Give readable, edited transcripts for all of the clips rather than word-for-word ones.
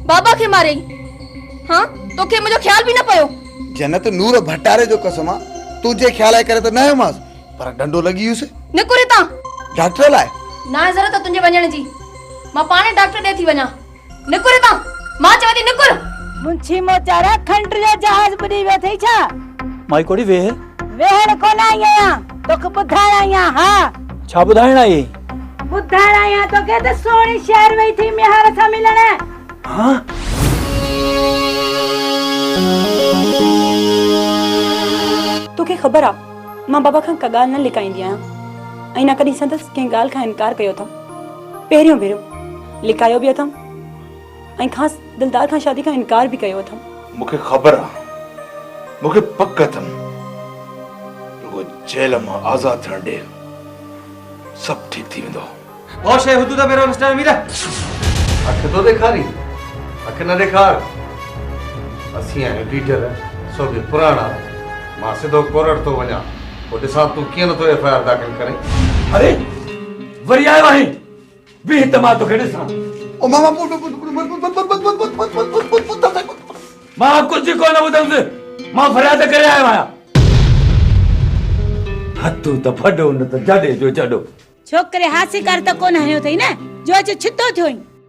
बाबा खे मारे। हाँ तोखे मुझो ख्याल भी न पयो। जन्नत नूर भटारे जो कसम तुझे ख्याल आए करे तो न मास पर डंडो लगी हुस निकुर ता डॉक्टर लाए ना जरूरत है तुझे वञण जी। मां पाणे डॉक्टर दे थी वञा। निकुर ता मां चवती निकुर। मुंशी मोचारा खंड जो जहाज बुडी वे थई छा माई कोड़ी वेह वेहण कोन आई आया तोखे बुधाण आया। हां छा बुधाइण आई बुधाण आया तोखे त सोणी शहर वई थी मेहर सा मिलण। हां तोखे ख़बर आ मां बाबा खां का ॻाल्हि न लिकाईंदी आहियां ऐं न कॾहिं संदसि कंहिं ॻाल्हि खां इनकार कयो अथमि। पहिरियों भेरो लिकायो बि अथमि ऐं ख़ासि दिलदार खां शादी खां इनकार बि कयो अथमि। मूंखे ख़बर आहे मूंखे पक अथमि रुगो जेल मां आज़ाद थियण ॾे सभु ठीक थी वेंदो। बहुत शइ हुदूद पहिरियों मिस्टर मीरा अख तो ॾेखारी अख न ॾेखार। असीं आहियूं लीडर सो बि पुराणा मां सिधो कोर्ट तो वञा पोइ ॾिसां तूं कीअं नथो एफआईआर दाख़िल करे। अरे वरी आयो आहीं भी त मां तोखे ॾिसां। ओ मामा मां कुझु कोन ॿुधमि मां फरियाद करे आयो आहियां। हथू त फॾो न त जॾे जो जॾो। छोकरे हासी कर त कोन हयो थई न जो अच छितो थियो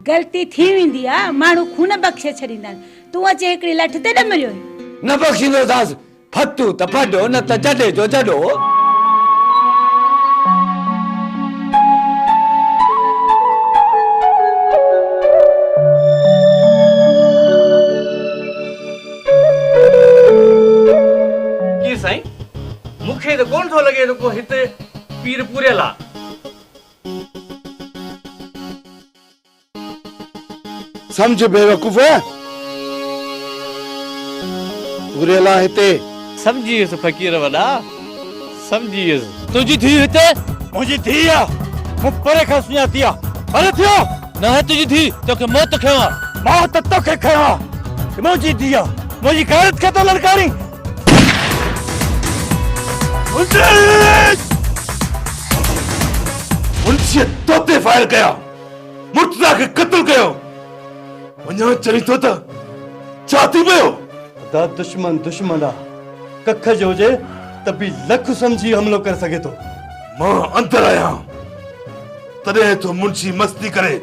गलती थी वेंदी आ माण्हू खून बख़्शे छॾींदा तूं अचे हिकड़ी लठ ते न मरियो न बख़्शींदो दास फतू त फॾो न त जॾे जो जॾो। की साईं मूंखे त कोन थो लॻे त को हिते पीर पूरियल आहे। समझ बेवकूफ पूरेला हिते समझियुसि फ़कीर वॾा समझियुसि। तुंहिंजी थी हिते मुंहिंजी थी आहे मूं परे खां सुञाती आहे भले थियो न है तुंहिंजी थी तोखे मौत खयो आहे मां त तोखे खयो आहे मुंहिंजी थी आहे मुंहिंजी गैरत खे तो ललकारी। मुंशी तोते फायर कया मुर्तजा के कत्ल कयो वञा चरी तो त छाती पियो दा दुश्मन दुश्मन आ कख जो हुजे त बि लख समझी हमलो कर सके तो। मां अंदर आया तॾहिं तो मुंशी मस्ती करे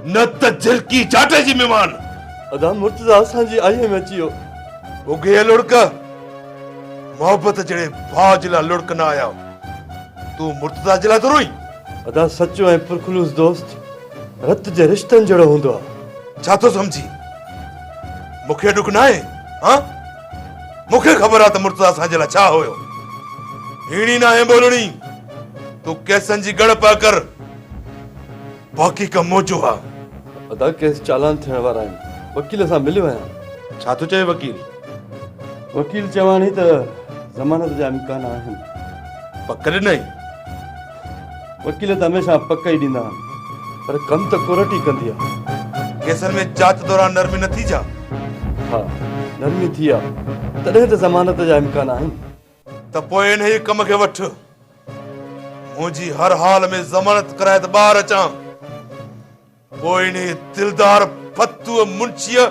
न त झिरकी चाटे जी मेहमान। अदा मुर्तजा असांजी आई में अचियो उगे लुड़क मोहब्बत जड़े भाउ जे लाइ लुड़क न आया तू मुर्तजा जे लाइ तो रोई। अदा सचो ऐं पुरखलूस दोस्त रत जे रिश्तन जड़ो हुंदो आ। छा तो समझी मूंखे ॾुख न आहे। हाँ मूंखे ख़बर आहे त मुर्तजा असांजे लाइ छा हुयो। हीणी न आहे बोलणी तू केसनि जी गण पा कर बाक़ी कम मोजो आहे। अदा केस चालान थियण वारा आहिनि वकील सां मिलियो आहियां। छा तो चए वकील? वकील चवानी त ज़मानत जा इम्कान आहिनि। पक ॾिनई? वकील त हमेशह पक ई ॾींदा आहिनि पर कम त कोर्ट ई कंदी आहे। केसनि में जांच दौरान नरमी न थी जा। हाँ नरमी थी आहे तॾहिं त ज़मानत जा इम्कान आहिनि। त पोइ इन ही कम खे वठ मुंहिंजी हर हाल में ज़मानत कराए त ॿाहिरि अचां पोइ इन दिलदार फतू मुंशीअ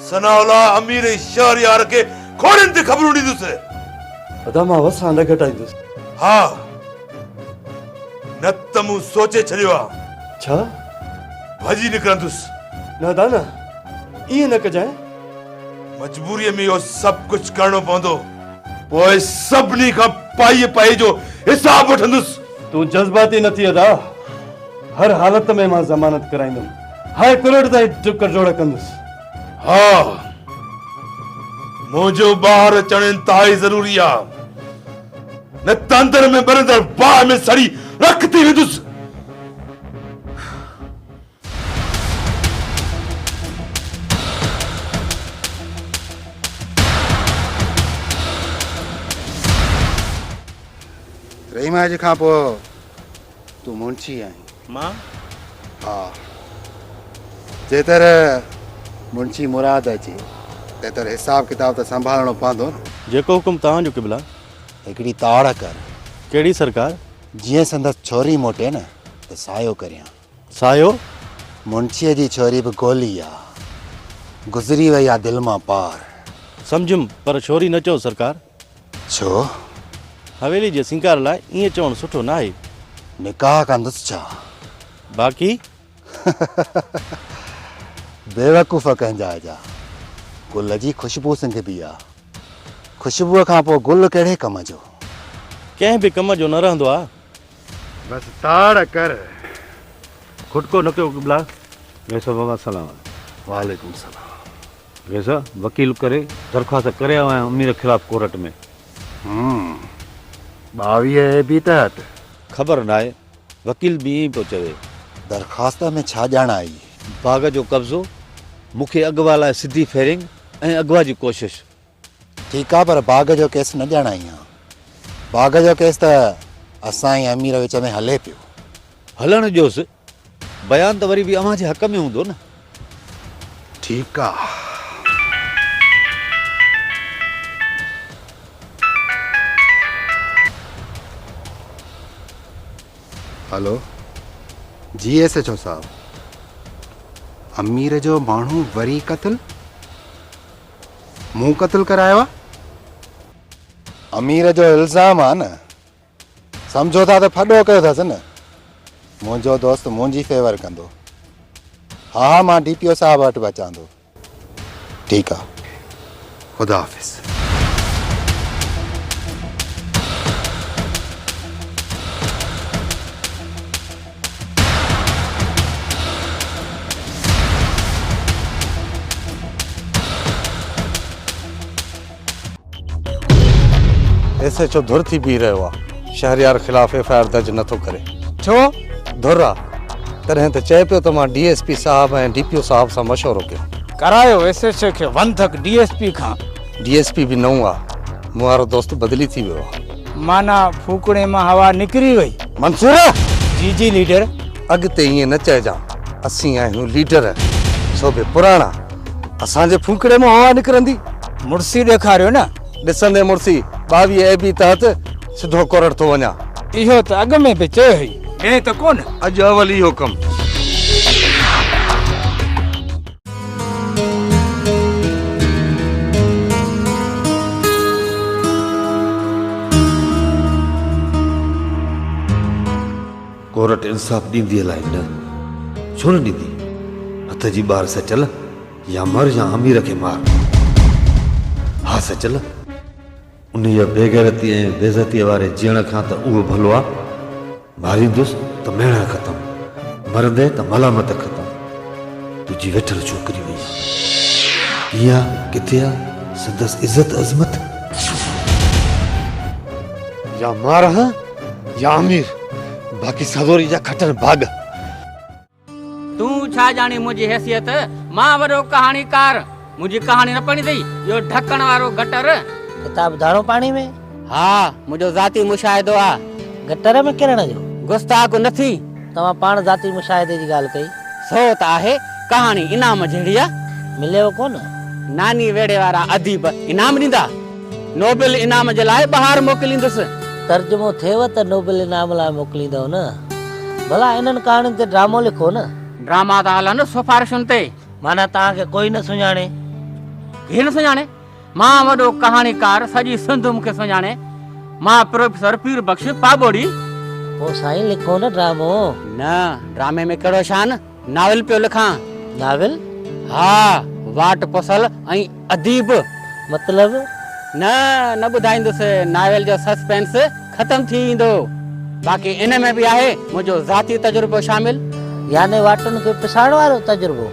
सनाउल्ला अमीर शहरयार खे खोड़नि ते ख़बरूं ॾींदुसि। अदा मां वसां न घटाईंदुसि। हा न त मूं सोचे छॾियो आहे छा भॼी निकिरंदुसि। न दाना ईअं न कजांइ मजबूरीअ में इहो सभु कुझु करणो पवंदो पोइ सभिनी खां पाई पाई जो हिसाब वठंदुसि। तूं जज़्बाती न थी अदा हर हालत में मां ज़मानत कराईंदुमि हाई कोर्ट ताईं टुकर जोड़ कंदुसि। हा मुंहिंजो ॿाहिरि अचणु इंतिहाई ज़रूरी आहे न त अंदर में बरंदड़ बाहि में सड़ी रख थी वेंदुसि। रहीमा जी खां पोइ तूं मुंशी आहीं। मां हा जेतर मुंशी मुराद अचे तेतर हिसाब किताब त संभालणो पवंदो न। जेको हुकुम तव्हांजो क़िबला। हिकिड़ी ताड़ कर कहिड़ी सरकार? जीअं संदसि छोरी मोटे न त सायो करियां। सायो? मुंशीअ जी छोरी बि गोली आहे गुज़री वई आहे दिलि मां पार। सम्झुमि पर छोरी न चओ सरकार। छो? हवेली जे सिंगार लाइ ईअं चवणु सुठो न आहे। निकाह कंदुसि छा? बाक़ी बेवकूफ़ कंहिंजा जा। गुल जी ख़ुशबू सिंघबी आहे। ख़ुशबूअ खां पोइ गुल कहिड़े कम जो? कंहिं बि कम जो न रहंदो आहे। बस ताड़ कर। खुटको न कयो बुला। वैसो बाबा सलाम। वालेकुम सलाम। वैसा वकील करे दरख्वास्त करे आया आहियां अमीर खिलाफ़ कोर्ट में। 22 बि तहत ख़बर न आहे, वकील बि ईअं पियो चवे। दरख़्वास्त में छा ॼाण आई? बाग़ जो कब्ज़ो, मूंखे अॻुवा लाइ सिधी फेरिंग ऐं अॻुवा जी कोशिश। ठीकु आहे, पर बाग़ जो केस न ॼाणाई आहे। बाग़ जो केस त असां ऐं अमीर विच में हले पियो। हलण ॾियोसि, बयान त वरी बि अव्हां जे हक़ में हूंदो न। ठीकु आहे। हेलो जी SHO साहब, अमीर जो माण्हू वरी क़त्ल? मूं क़त्ल करायो आहे? अमीर जो इल्ज़ाम आहे न, सम्झो था त फॾो कयो अथसि न। मुंहिंजो दोस्त मुंहिंजी फेवर कंदो। हा, मां DPO साहब वटि बि अचां थो। ठीकु आहे, ख़ुदा हाफ़िज़। SHO धुर थी बीह रहियो आहे। शहरयार ख़िलाफ़ FIR दर्ज नथो करे। छो? धुर आहे। तॾहिं त चए पियो त मां DSP साहब ऐं DPO साहब सां मशवरो कयो। करायो SHO खे वंधक DSP खां। DSP बि नओं आहे। मूं वारो दोस्त बदिली थी वियो आहे। माना फूकणे मां हवा निकिरी वई। मंसूर जी लीडर। अॻिते ईअं न चइजां। असीं आहियूं लीडर, सो बि पुराणा। असांजे फूकड़े मां हवा निकिरंदी? मुर्सी ॾेखारियो न। ॾिसंदे मुर्सी 22 AB तहत सिधो कोरड़ थो वञा। इहो त अॻ में बि चयो हुई, ॾे त कोन। अॼु अवल इहो कमु। कोर्ट इंसाफ़ ॾींदी अलाए न, छो न ॾींदी? हथ जी ॿार सचल, या मर या अमीर खे मार। हा सचल, उन जा बेगैरती ऐं बेइज़तीअ वारे जीअण खां त उहो भलो आहे। मारींदुसि त मेणा ख़तम, मरंदे त मलामत ख़तम। तुंहिंजी वेठल छोकिरी हुई कीअं किथे आहे संदसि इज़त अज़मत? या मार हां या अमीर, बाक़ी सदोरी जा खटन भाग। तूं छा ॼाणी मुंहिंजी हैसियत? मां वॾो कहाणीकार। मुंहिंजी कहाणी न पढ़ी अथई? इहो ढकण वारो गटर किताब दाणो पाणी में? हा, मुंहिंजो ज़ाती मुशाहिदो आहे। गटर में किरण जो? गुस्ताख न थी। तव्हां पाण ज़ाती मुशाहिदे जी ॻाल्हि कई। सो त आहे, कहाणी इनाम जहिड़ी आहे। मिलियो कोन? नानी वेड़े वारा अदीब इनाम ॾींदा। नोबेल इनाम जे लाइ ॿाहिरि मोकिलींदुसि। तर्जुमो थिएव त नोबेल इनाम लाइ मोकिलींदव न। भला इन्हनि कहाणियुनि ते ड्रामो लिखो न। ड्रामा त हलनि सिफारिशुनि ते। माना तव्हांखे कोई न सुञाणे? केरु न सुञाणे? मां वॾो कहाणीकार, सॼी सिंध मूंखे सुञाणे। मां प्रोफेसर पीर बख्श पाबोड़ी। पोइ साईं लिखो न ड्रामो। न, ड्रामे में कहिड़ो शान? नावल पियो लिखां। नावल? हा, वाट पुसल ऐं अदीब। मतलब? न ॿुधाईंदुसि। नावल जो सस्पेंस ख़तम थी ईंदो। बाक़ी इन में बि आहे मुंहिंजो ज़ाती तजुर्बो शामिल। याने वाटुनि खे पिसाइण वारो तजुर्बो?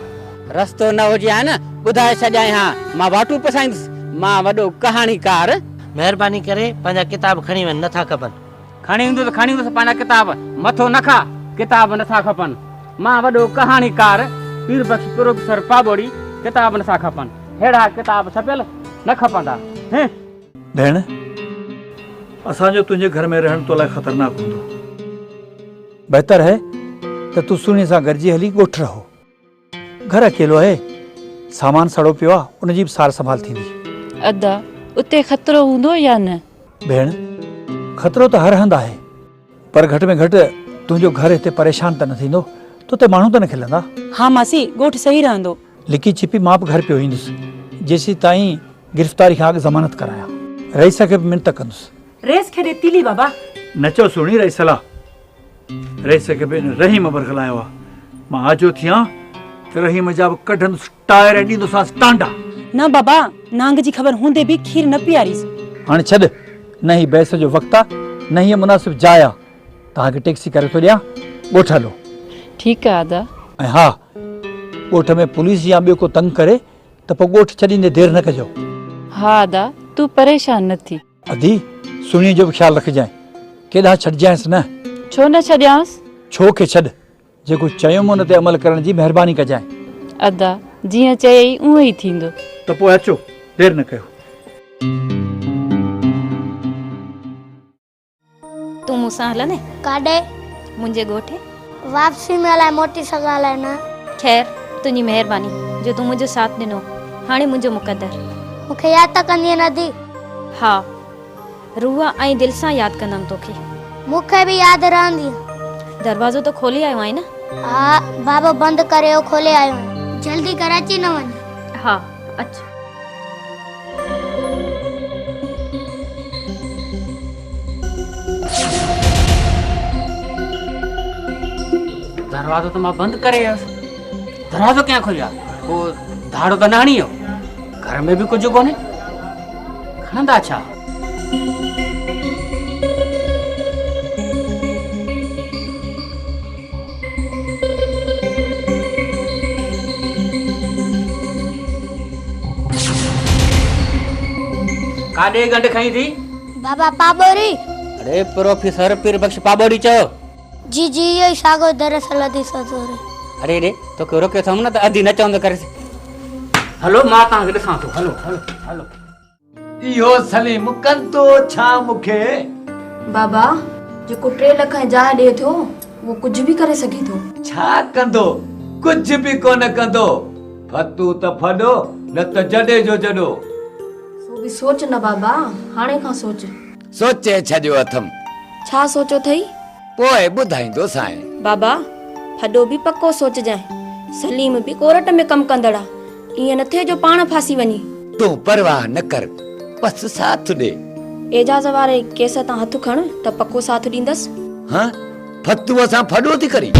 रस्तो न हुजे हा न ॿुधाए छॾियां हा, मां वाटू पिसाईंदुसि। मां वॾो कहाणीकार। महिरबानी करे पंहिंजा किताब खणी वञ, नथा खपनि। खणी ईंदुसि पंहिंजा किताब। मथो न खा, किताब नथा खपनि। मां वॾो कहाणीकार, पीर बख्श प्रोफेसर पाबोड़ी। किताब नथा खपनि। अहिड़ा किताब छपियल न खपंदा। भेण, असांजो तुंहिंजे घर में रहण तो लाइ ख़तरनाक हूंदो। बहितर है त तूं सुनी सां गॾिजी हली ॻोठ रहो। घर अकेलो आहे, सामान सड़ो पियो आहे, उनजी बि सार संभाल थींदी। अदा उते ख़तरो हूंदो या न? भेण, ख़तरो त हर हंधि आहे, पर घटि में घटि तुंहिंजो घर हिते परेशान त न थींदो? तो ते माण्हू त न खिलंदा? हाँ मासी, ॻोठ सही रहंदो। लिकी छिपी मां बि घर पियो ईंदुसि जेसी ताईं गिरफ़्तारी खां अॻु ज़मानत करायां। रईस खे बि मिनत कंदुसि। रेस खे ॾे तीली बाबा। न चओ सुणी रईस ला, रईस खे बि रहीम बरगलायो आहे। मां आजो थियां त रहीम जा बि कढंदुसि टायर ऐं ॾींदुसि टांडा। न बाबा, नांग जी ख़बर हूंदे बि खीर न पीआरीस। हाणे छॾ, न ही बहस जो वक़्तु आहे न हीअ मुनासिब जाइ आहे। तव्हांखे टैक्सी करे थो ॾियां, ॻोठ हलो। ठीकु आहे अदा। ऐं हा, ॻोठ में पुलिस या ॿियो को तंग करे त पोइ ॻोठ छॾींदे देरि न कजो। हा अदा, तूं परेशान न थी। अदी, सुणीअ जो बि ख़्यालु रखजांइ, केॾांहुं छॾिजांइसि न। छो न छॾियांसि? छो खे छॾ, जेको चयुमि उन ते अमल करण जी महिरबानी कजांइ। अदा, जीअं चयई उअं ई थींदो। त पोइ अचो, देरि न कयो। तूं मूंसां हल न। काॾे? मुंहिंजे ॻोठे। वापसी में अलाए मोटी सघां अलाए न। ख़ैर, तुंहिंजी महिरबानी जो तूं मुंहिंजो साथ ॾिनो। हाणे मुंहिंजो मुक़दर। मूंखे यादि त कंदीअ नदी? हा, रूह ऐं दिलि सां यादि कंदमि तोखे। मूंखे बि यादि रहंदी। दरवाज़ो त खोले आयो आहीं न? हा, बाबा बंदि करे खोले आयो आहियां। जल्दी कर, अची न वञ। हा, अच। दरवाज़ो तो मां बंदि करे आयुसि। दरवाज़ो क्या खोलिया? पोइ धाड़ो त न हणी वियो। घर में बि कुझु कोन्हे। खणंदा छा? काॾे गंढ खई थी? बाबा पाबोरी। अरे प्रोफेसर पीर बख्श पाबोरी चयो। जी जी, इहो ई साॻो दरअसल अदी सतोरे। अरे रे, तोखे रोकियो अथमि न त अधी न चवंदो करे। हलो, मां तव्हांखे ॾिसां थो। हलो हलो हलो। इहो सलीम कंदो छा मूंखे? बाबा, जेको 3 लख ऐं जाइ ॾिए थो उहो कुझु बि करे सघे थो। छा कंदो? कुझु बि कोन कंदो। फतू त फॾो न त जॾे जो जॾो। सो बि सोच न बाबा, हाणे खां सोच। सोचे छॾियो अथमि। छा सोचो अथई? पोइ ॿुधाईंदो साईं। बाबा, फॾो बि पको सोचजांइ। सलीम बि कोर्ट में कमु कंदड़ा। ईअं न थिए जो पाण फासी वञी। तूं परवाह न कर, बस साथ ॾे। एजाज़ वारे केस तां हथ खण त पको साथ ॾींदसि। हाँ, फतूअ सां फॾो थी करी।